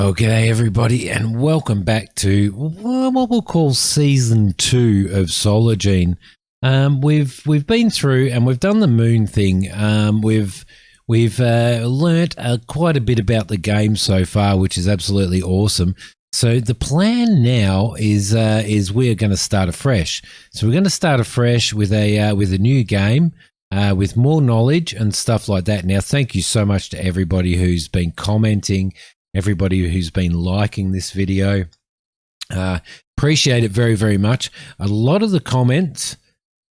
Well, g'day everybody, and welcome back to what we'll call season 2 of Solargene. We've been through and we've done the moon thing. We've learnt quite a bit about the game so far, which is absolutely awesome. So the plan now is we are going to start afresh. So we're going to start afresh with a new game. With more knowledge and stuff like that. Now, thank you so much to everybody who's been commenting, everybody who's been liking this video. Appreciate it very, very much. A lot of the comments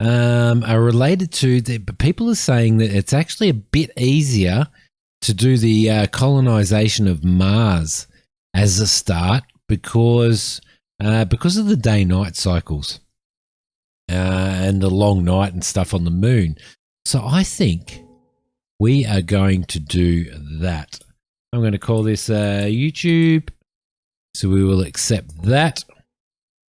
are related to people are saying that it's actually a bit easier to do the colonization of Mars as a start because of the day-night cycles and the long night and stuff on the moon. So I think we are going to do that. I'm going to call this YouTube. So we will accept that.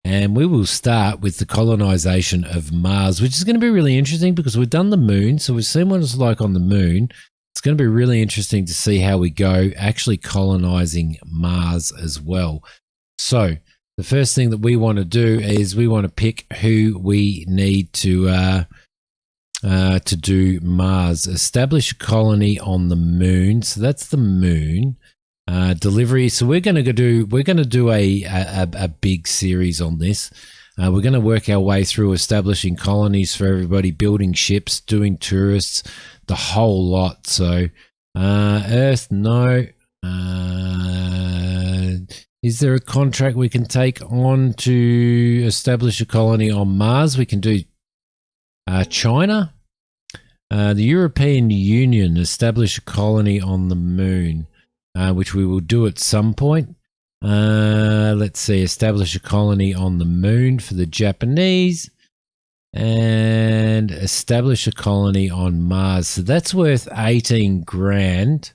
And we will start with the colonization of Mars, which is going to be really interesting because we've done the moon. So we've seen what it's like on the moon. It's going to be really interesting to see how we go actually colonizing Mars as well. So the first thing that we want to do is we want to pick who we need to do Mars. Establish a colony on the moon. So that's the moon. Delivery. So we're going to do a big series on this. We're going to work our way through establishing colonies for everybody, building ships, doing tourists, the whole lot. So Earth, no. Is there a contract we can take on to establish a colony on Mars? We can do China. The European Union establish a colony on the moon, which we will do at some point. Let's see, establish a colony on the moon for the Japanese and establish a colony on Mars. So that's worth 18 grand.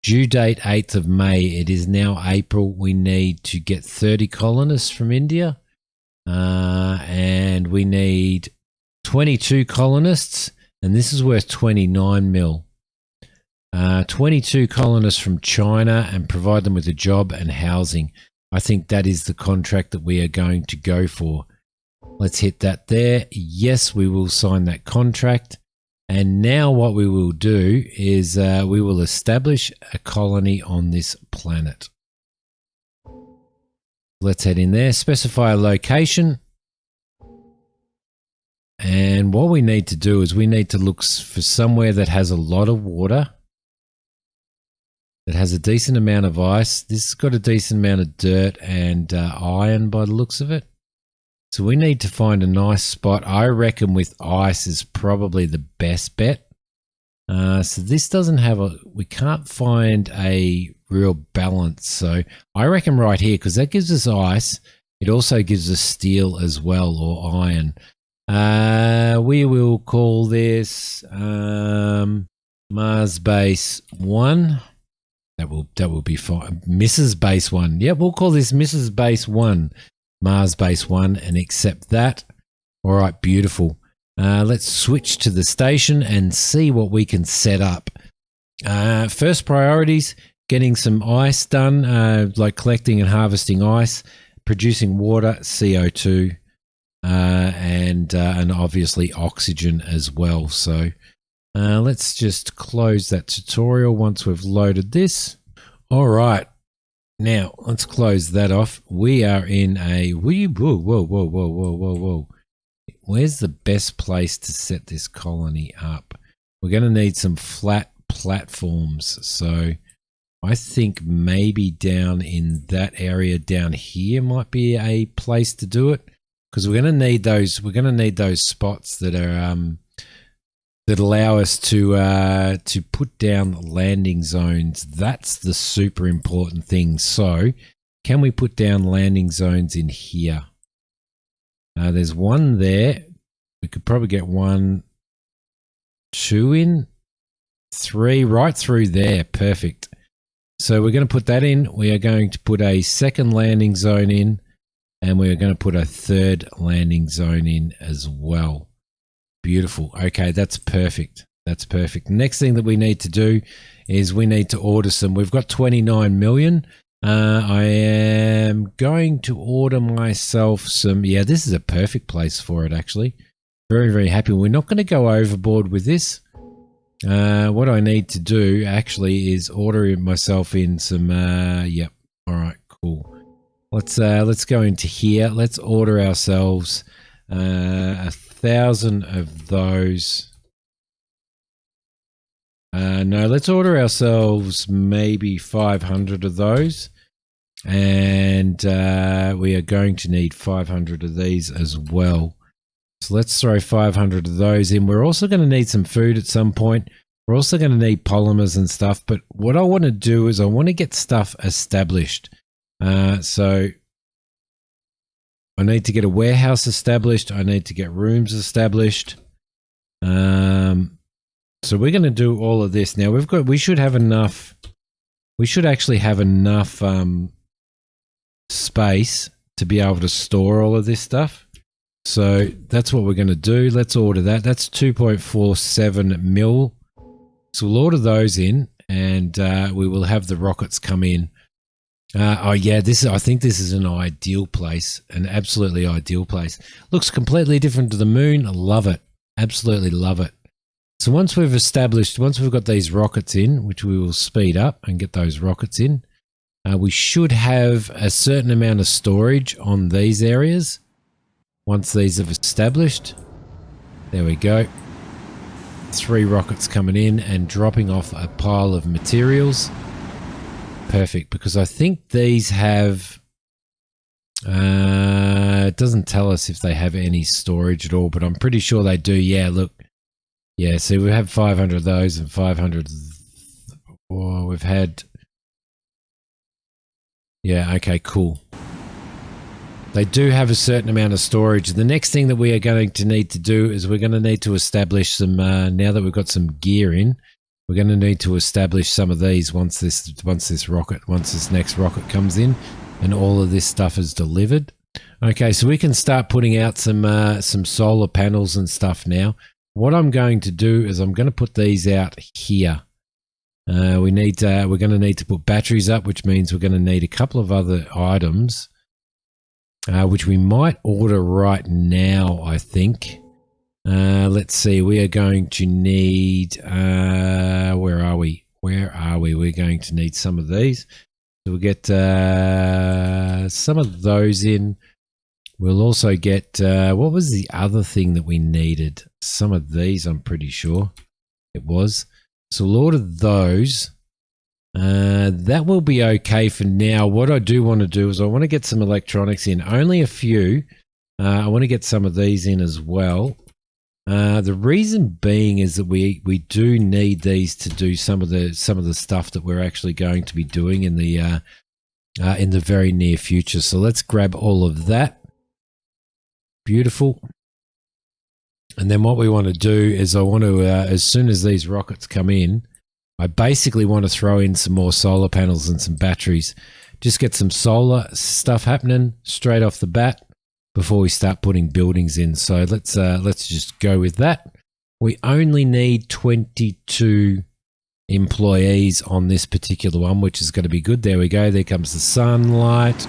Due date 8th of May. It is now April. We need to get 30 colonists from India and we need 22 colonists, and this is worth 29 mil. 22 colonists from China and provide them with a job and housing. I think that is the contract that we are going to go for. Let's hit that there. Yes, we will sign that contract. And now what we will do is we will establish a colony on this planet. Let's head in there. Specify a location. And what we need to do is we need to look for somewhere that has a lot of water, that has a decent amount of ice. This has got a decent amount of dirt and iron by the looks of it. So we need to find a nice spot. I reckon with ice is probably the best bet. So this doesn't have we can't find a real balance. So I reckon right here, because that gives us ice. It also gives us steel as well, or iron. We will call this Mars Base 1. That will be fine. Mrs. Base 1. Yep, we'll call this Mrs. Base 1. Mars Base 1 and accept that. All right, beautiful. Let's switch to the station and see what we can set up. First priorities, getting some ice done, like collecting and harvesting ice, producing water, CO2, and obviously oxygen as well. So let's just close that tutorial once we've loaded this. All right. Now, let's close that off. We are in a... Whoa. Where's the best place to set this colony up? We're going to need some flat platforms. So I think maybe down in that area down here might be a place to do it. Because we're going to need those. We're going to need those spots that are... that allow us to put down landing zones. That's the super important thing. So can we put down landing zones in here? There's one there. We could probably get 1, 2 in, 3 right through there. Perfect. So we're going to put that in. We are going to put a second landing zone in, and we're going to put a third landing zone in as well. Beautiful. Okay, that's perfect. That's perfect. Next thing that we need to do is we need to order some. We've got 29 million. I am going to order myself some. Yeah, this is a perfect place for it, actually. Very, very happy. We're not going to go overboard with this. What I need to do actually is order myself in some. Yep. All right. Cool. Let's go into here. Let's order ourselves 1,000 of those. No, let's order ourselves maybe 500 of those. And we are going to need 500 of these as well. So let's throw 500 of those in. We're also going to need some food at some point. We're also going to need polymers and stuff. But what I want to do is I want to get stuff established. So I need to get a warehouse established. I need to get rooms established. So we're going to do all of this. Now we should have enough. We should actually have enough space to be able to store all of this stuff. So that's what we're going to do. Let's order that. That's 2.47 mil. So we'll order those in, and we will have the rockets come in. Oh yeah, I think this is an ideal place, an absolutely ideal place. Looks completely different to the moon. I love it. Absolutely love it. So once we've got these rockets in, which we will speed up and get those rockets in, we should have a certain amount of storage on these areas. Once these have established, there we go. 3 rockets coming in and dropping off a pile of materials. Perfect, because I think these have, it doesn't tell us if they have any storage at all, but I'm pretty sure they do. Yeah, look. Yeah, so we have 500 of those and 500. Oh, we've had. Yeah, okay, cool. They do have a certain amount of storage. The next thing that we are going to need to do is we're going to need to establish some, now that we've got some gear in, we're going to need to establish some of these once this next rocket comes in and all of this stuff is delivered. Okay, so we can start putting out some solar panels and stuff now. What I'm going to do is I'm going to put these out here. We're going to need to put batteries up, which means we're going to need a couple of other items, which we might order right now, I think. Let's see. We are going to need, where are we? We're going to need some of these. So we'll get some of those in. We'll also get, what was the other thing that we needed? Some of these, I'm pretty sure it was. So we'll order those. That will be okay for now. What I do want to do is I want to get some electronics in. Only a few. I want to get some of these in as well. The reason being is that we do need these to do some of the stuff that we're actually going to be doing in the very near future. So let's grab all of that. Beautiful. And then what we want to do is I want to, as soon as these rockets come in, I basically want to throw in some more solar panels and some batteries. Just get some solar stuff happening straight off the bat before we start putting buildings in. So let's just go with that. We only need 22 employees on this particular one, which is going to be good. There we go. There comes the sunlight.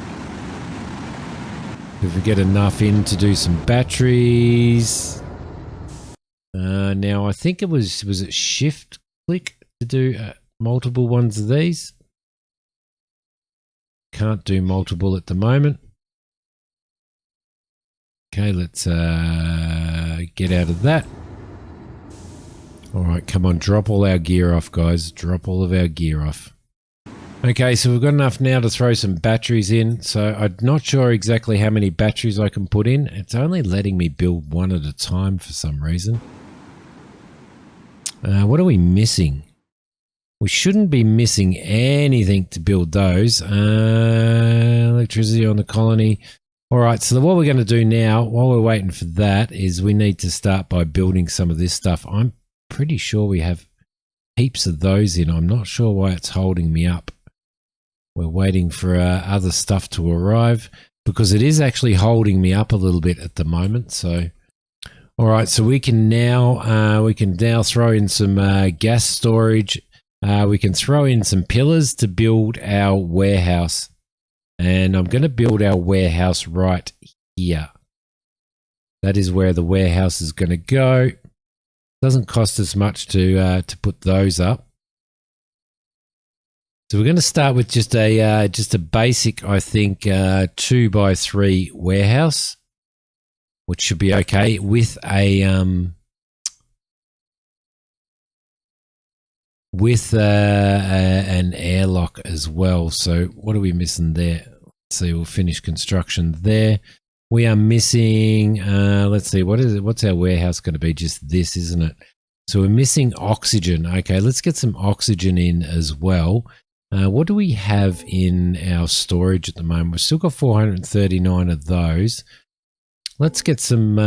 If we get enough in to do some batteries. Now I think it was it shift click to do multiple ones of these? Can't do multiple at the moment. Okay, let's get out of that. All right, come on, drop all our gear off, guys. Drop all of our gear off. Okay, so we've got enough now to throw some batteries in. So I'm not sure exactly how many batteries I can put in. It's only letting me build one at a time for some reason. What are we missing? We shouldn't be missing anything to build those. Electricity on the colony. All right, so what we're going to do now, while we're waiting for that, is we need to start by building some of this stuff. I'm pretty sure we have heaps of those in. I'm not sure why it's holding me up. We're waiting for other stuff to arrive because it is actually holding me up a little bit at the moment. So, all right, so we can now throw in some gas storage We can throw in some pillars to build our warehouse. And I'm going to build our warehouse right here. That is where the warehouse is going to go. Doesn't cost us much to put those up. So we're going to start with just a basic, I think, 2x3 warehouse, which should be okay with an airlock as well. So what are we missing there? Let's see, we'll finish construction there. We are missing, let's see, what is it? What's our warehouse going to be? Just this, isn't it? So we're missing oxygen. Okay, let's get some oxygen in as well. What do we have in our storage at the moment? We've still got 439 of those. Let's get some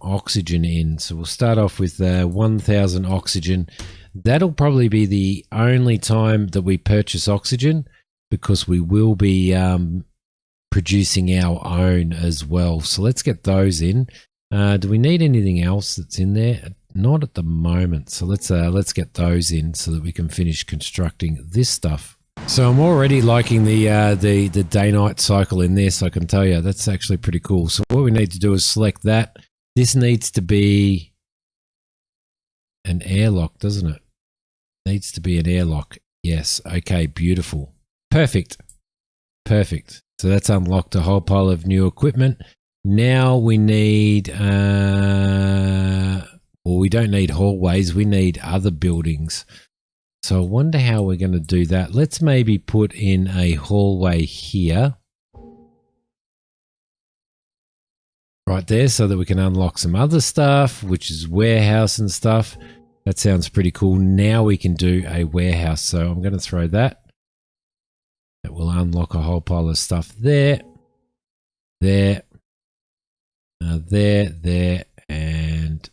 oxygen in. So we'll start off with 1,000 oxygen. That'll probably be the only time that we purchase oxygen, because we will be producing our own as well. So let's get those in. Do we need anything else that's in there? Not at the moment. So let's get those in so that we can finish constructing this stuff. So I'm already liking the day-night cycle in this. I can tell you that's actually pretty cool. So what we need to do is select that. This needs to be an airlock, doesn't it? Needs to be an airlock. Yes. Okay. Beautiful. Perfect. Perfect. So that's unlocked a whole pile of new equipment. Now we need, well, we don't need hallways. We need other buildings. So I wonder how we're going to do that. Let's maybe put in a hallway here. Right there, so that we can unlock some other stuff, which is warehouse and stuff. That sounds pretty cool. Now we can do a warehouse. So I'm going to throw that. That will unlock a whole pile of stuff there. There. There, and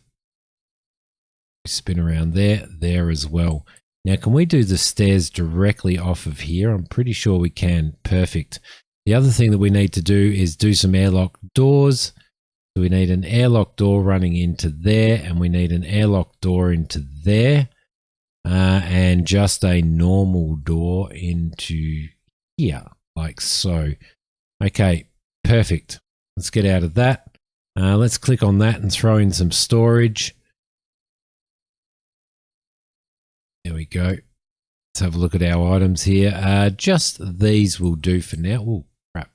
spin around there as well. Now, can we do the stairs directly off of here? I'm pretty sure we can. Perfect. The other thing that we need to do is do some airlock doors. So we need an airlock door running into there, and we need an airlock door into there, and just a normal door into here, like so. Okay, perfect. Let's get out of that. Let's click on that and throw in some storage. There we go. Let's have a look at our items here. Just these will do for now. Oh, crap.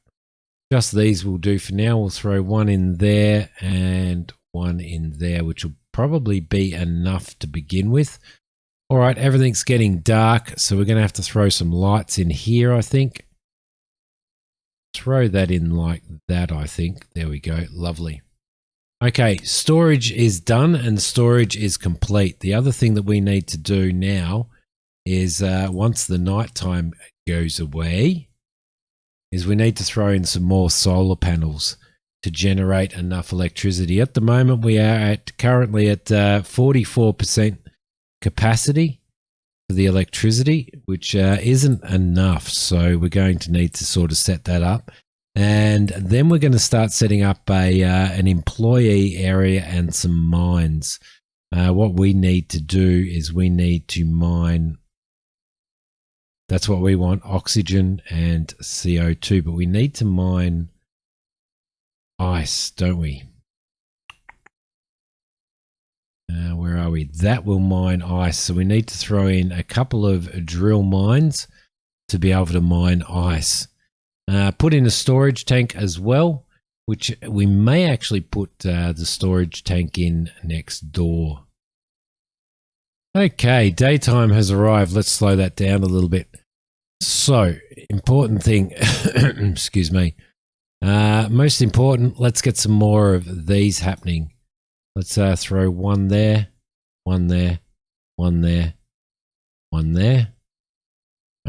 Just these will do for now. We'll throw one in there and one in there, which will probably be enough to begin with. All right, everything's getting dark, so we're going to have to throw some lights in here, I think. Throw that in like that, I think. There we go. Lovely. Okay, storage is done and storage is complete. The other thing that we need to do now is once the nighttime goes away, is we need to throw in some more solar panels to generate enough electricity. At the moment, we are currently at 44% capacity for the electricity, which isn't enough. So we're going to need to sort of set that up. And then we're going to start setting up an employee area and some mines. What we need to do is we need to mine. That's what we want, oxygen and CO2. But we need to mine ice, don't we? Where are we? That will mine ice. So we need to throw in a couple of drill mines to be able to mine ice. Put in a storage tank as well, which we may actually put the storage tank in next door. Okay, daytime has arrived. Let's slow that down a little bit. So, important thing, excuse me. Most important, let's get some more of these happening. Let's throw one there, one there, one there, one there.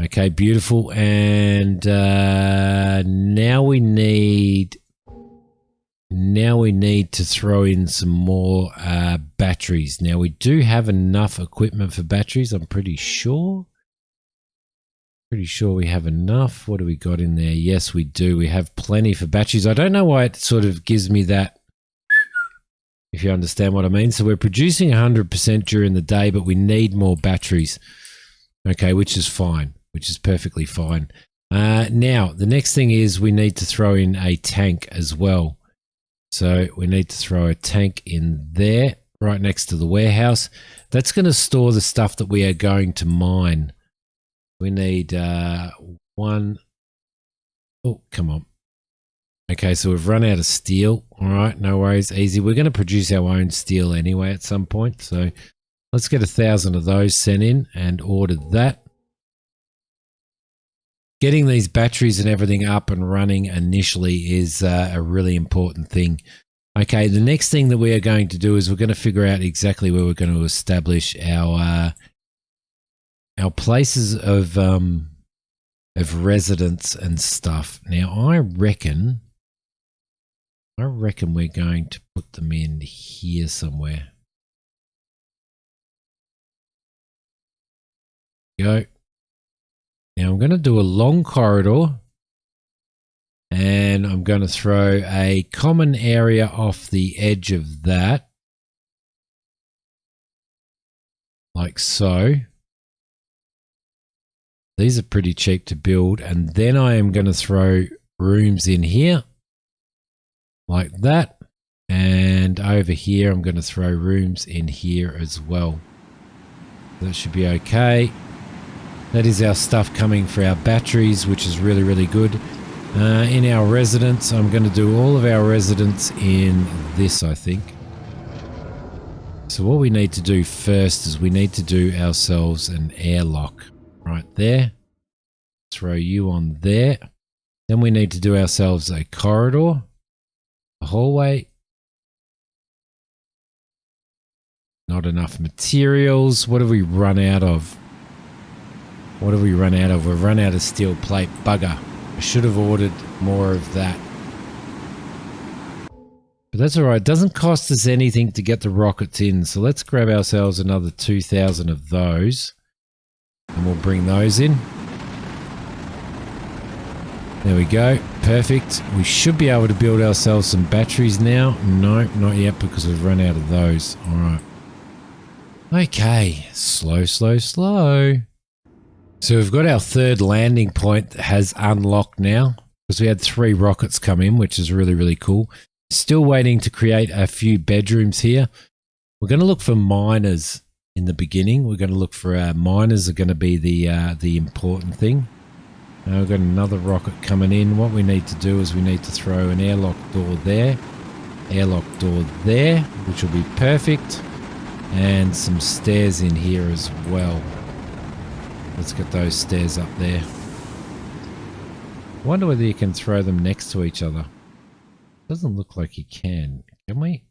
Okay, beautiful. And now we need to throw in some more batteries. Now we do have enough equipment for batteries, I'm pretty sure. Pretty sure we have enough. What do we got in there? Yes, we do. We have plenty for batteries. I don't know why it sort of gives me that, if you understand what I mean. So we're producing 100% during the day, but we need more batteries. Okay, which is fine, which is perfectly fine. Now, the next thing is we need to throw in a tank as well. So we need to throw a tank in there, right next to the warehouse. That's going to store the stuff that we are going to mine. We need one. Oh, come on. Okay, so we've run out of steel. All right, no worries, easy. We're going to produce our own steel anyway at some point. So let's get 1,000 of those sent in and ordered that. Getting these batteries and everything up and running initially is a really important thing. Okay, the next thing that we are going to do is we're going to figure out exactly where we're going to establish our places of residence and stuff. Now, I reckon we're going to put them in here somewhere. Go. Now I'm going to do a long corridor, and I'm going to throw a common area off the edge of that, like so. These are pretty cheap to build, and then I am going to throw rooms in here, like that, and over here I'm going to throw rooms in here as well. That should be okay. That is our stuff coming for our batteries, which is really, really good. In our residence, I'm going to do all of our residence in this, I think. So what we need to do first is we need to do ourselves an airlock right there. Throw you on there. Then we need to do ourselves a corridor, a hallway. Not enough materials. What have we run out of? What have we run out of? We've run out of steel plate. Bugger. I should have ordered more of that. But that's all right. It doesn't cost us anything to get the rockets in. So let's grab ourselves another 2,000 of those. And we'll bring those in. There we go. Perfect. We should be able to build ourselves some batteries now. No, not yet because we've run out of those. All right. Okay. Slow, slow, slow. So we've got our third landing point that has unlocked now because we had 3 rockets come in, which is really, really cool. Still waiting to create a few bedrooms here. We're going to look for miners in the beginning. We're going to look for miners are going to be the important thing. Now we've got another rocket coming in. What we need to do is we need to throw an airlock door there, airlock door there, which will be perfect, and some stairs in here as well. Let's get those stairs up there. I wonder whether you can throw them next to each other. Doesn't look like you can. Can we?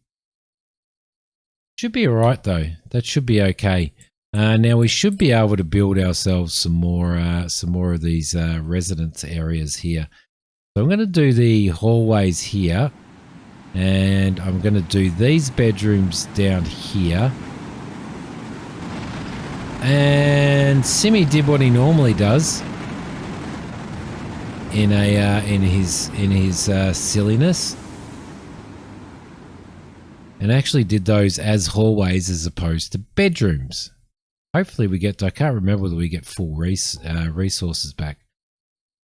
Should be alright though. That should be okay. Now we should be able to build ourselves some more of these residence areas here. So I'm going to do the hallways here, and I'm going to do these bedrooms down here. And Simi did what he normally does in his silliness, and actually did those as hallways as opposed to bedrooms. Hopefully we get, I can't remember whether we get full resources back.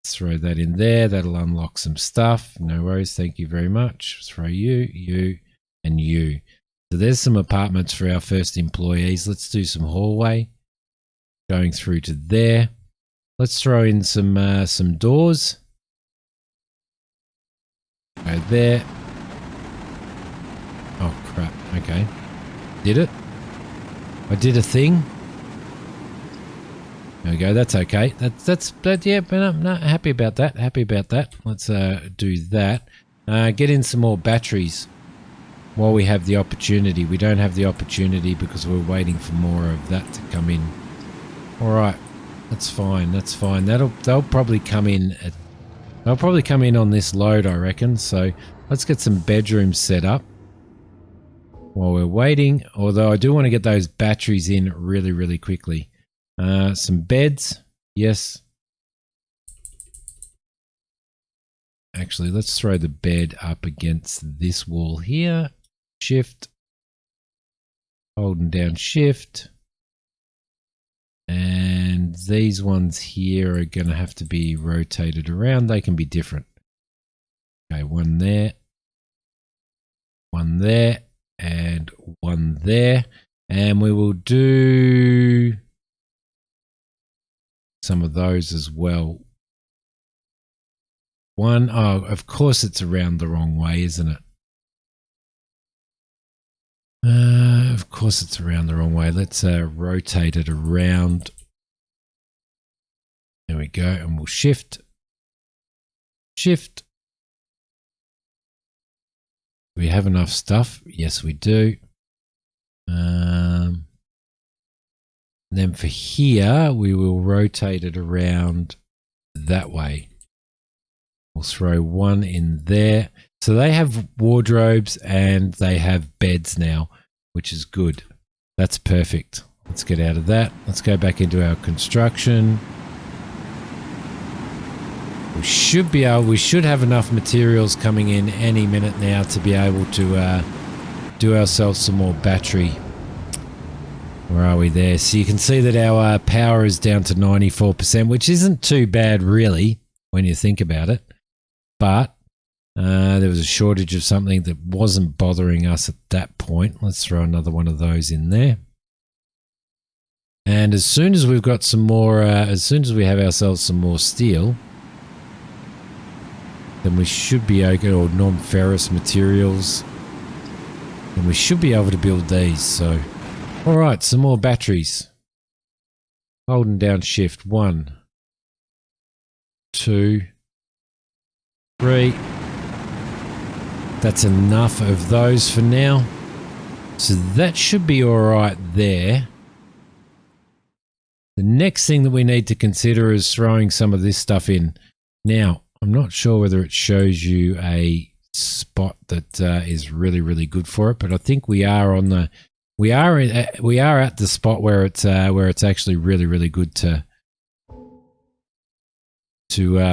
Let's throw that in there. That'll unlock some stuff. No worries. Thank you very much. Throw you, and you. So there's some apartments for our first employees. Let's do some hallway going through to there. Let's throw in some doors. Go there. Oh crap. Okay. Did it? I did a thing. There we go. That's okay. Yeah. But no, happy about that. Happy about that. Let's do that. Get in some more batteries while we have the opportunity. We don't have the opportunity because we're waiting for more of that to come in. All right. That's fine. That's fine. They'll probably come in. They'll probably come in on this load, I reckon. So let's get some bedrooms set up while we're waiting. Although I do want to get those batteries in really, really quickly. Some beds. Yes. Actually, let's throw the bed up against this wall here. Shift. Holding down shift. And these ones here are going to have to be rotated around. They can be different. Okay, one there, and one there. And we will do some of those as well. One, oh, of course it's around the wrong way, isn't it? Of course it's around the wrong way. Let's rotate it around. There we go, and we'll shift. Shift. Do we have enough stuff? Yes, we do. Then for here, we will rotate it around that way. We'll throw one in there. So they have wardrobes and they have beds now, which is good. That's perfect. Let's get out of that. Let's go back into our construction. We should have enough materials coming in any minute now to be able to do ourselves some more battery. Where are we there? So you can see that our power is down to 94%, which isn't too bad really when you think about it. But there was a shortage of something that wasn't bothering us at that point. Let's throw another one of those in there. And as soon as we've got some more, as soon as we have ourselves some more steel, then we should be okay, or non-ferrous materials, and we should be able to build these. So, all right, some more batteries. Holding down shift. 1, 2, 3. That's enough of those for now. So that should be all right there. The next thing that we need to consider is throwing some of this stuff in. Now, I'm not sure whether it shows you a spot that is really, really good for it, but I think we are on the we are at the spot where it's actually really, really good to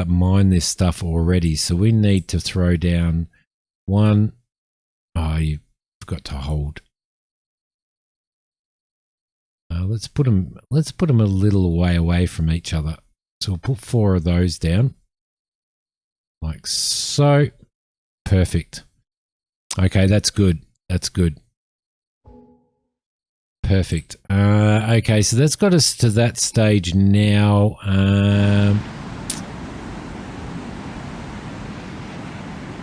mine this stuff already. So we need to throw down one. Oh, you've got to hold. Let's put them a little way away from each other. So we'll put 4 of those down. Like so. Perfect. Okay, that's good. That's good. Perfect. Okay, so that's got us to that stage now.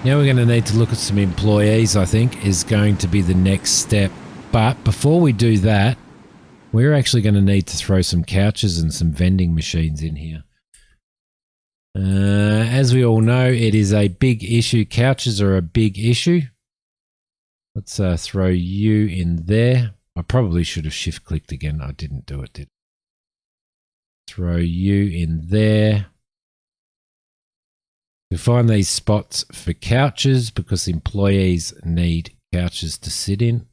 Now we're going to need to look at some employees, I think, is going to be the next step. But before we do that, we're actually going to need to throw some couches and some vending machines in here. As we all know, it is a big issue. Couches are a big issue. Let's throw you in there. I probably should have shift clicked again. I didn't do it, did I? Throw you in there. We find these spots for couches because employees need couches to sit in.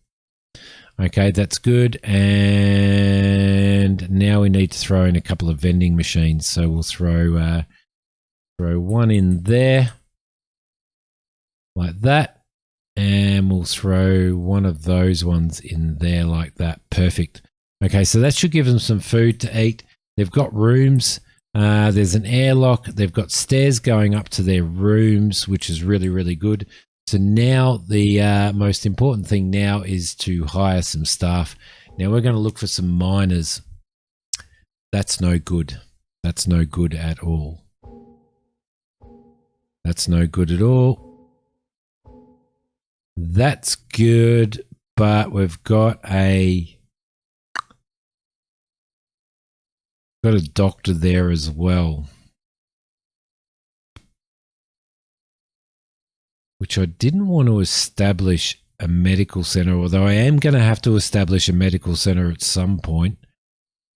Okay, that's good. And now we need to throw in a couple of vending machines. So we'll throw one in there like that, and we'll throw one of those ones in there like that. Perfect. Okay, so that should give them some food to eat. They've got rooms. There's an airlock. They've got stairs going up to their rooms, which is really, really good. So now the most important thing now is to hire some staff. Now we're going to look for some miners. That's no good. That's no good at all. That's no good at all. That's good, but we've got a doctor there as well, which I didn't want to establish a medical center, although I am going to have to establish a medical center at some point.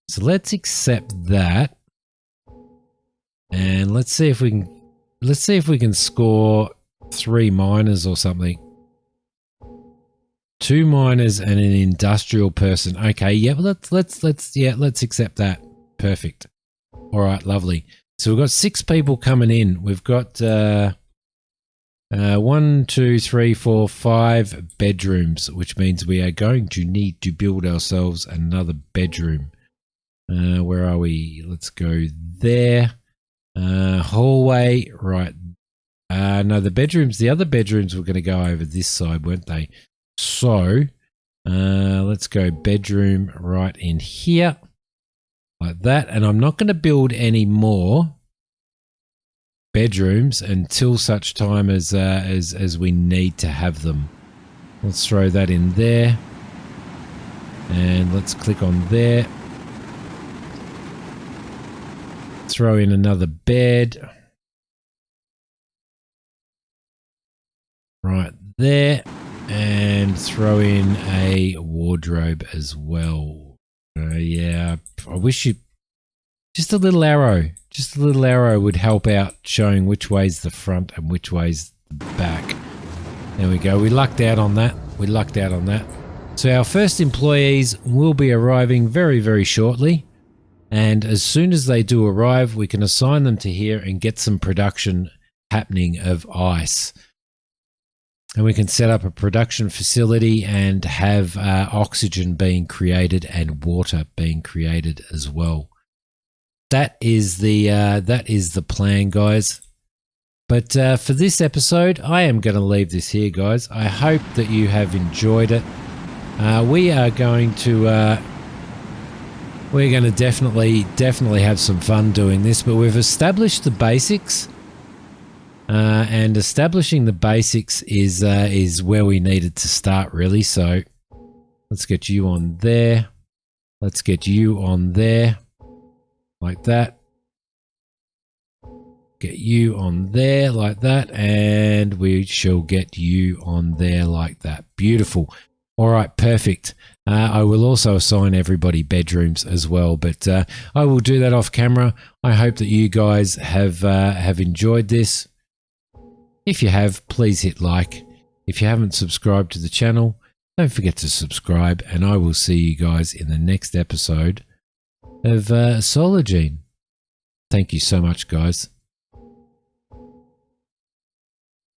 So let's accept that, and let's see if we can score 3 miners or something. 2 miners and an industrial person. Okay, yeah, let's accept that. Perfect. All right, lovely. So we've got 6 people coming in. We've got 1, 2, 3, 4, 5 bedrooms, which means we are going to need to build ourselves another bedroom. Where are we? Let's go there. Hallway, right. No, the other bedrooms were going to go over this side, weren't they? So, let's go bedroom right in here, like that. And I'm not going to build any more bedrooms until such time as we need to have them. Let's throw that in there. And let's click on there. Throw in another bed. Right there. And throw in a wardrobe as well. Yeah, I wish you... Just a little arrow. Just a little arrow would help out showing which way's the front and which way's the back. There we go. We lucked out on that. So our first employees will be arriving very, very shortly. And as soon as they do arrive, we can assign them to here and get some production happening of ice. And we can set up a production facility and have oxygen being created and water being created as well. That is the plan, guys. But for this episode, I am going to leave this here, guys. I hope that you have enjoyed it. We are going to definitely have some fun doing this. But we've established the basics, and establishing the basics is where we needed to start, really. So let's get you on there. Let's get you on there, like that. Get you on there like that, and we shall get you on there like that. Beautiful. All right, perfect. I will also assign everybody bedrooms as well, but I will do that off camera. I hope that you guys have enjoyed this. If you have, please hit like. If you haven't subscribed to the channel, don't forget to subscribe, and I will see you guys in the next episode of Solargene. Thank you so much, guys.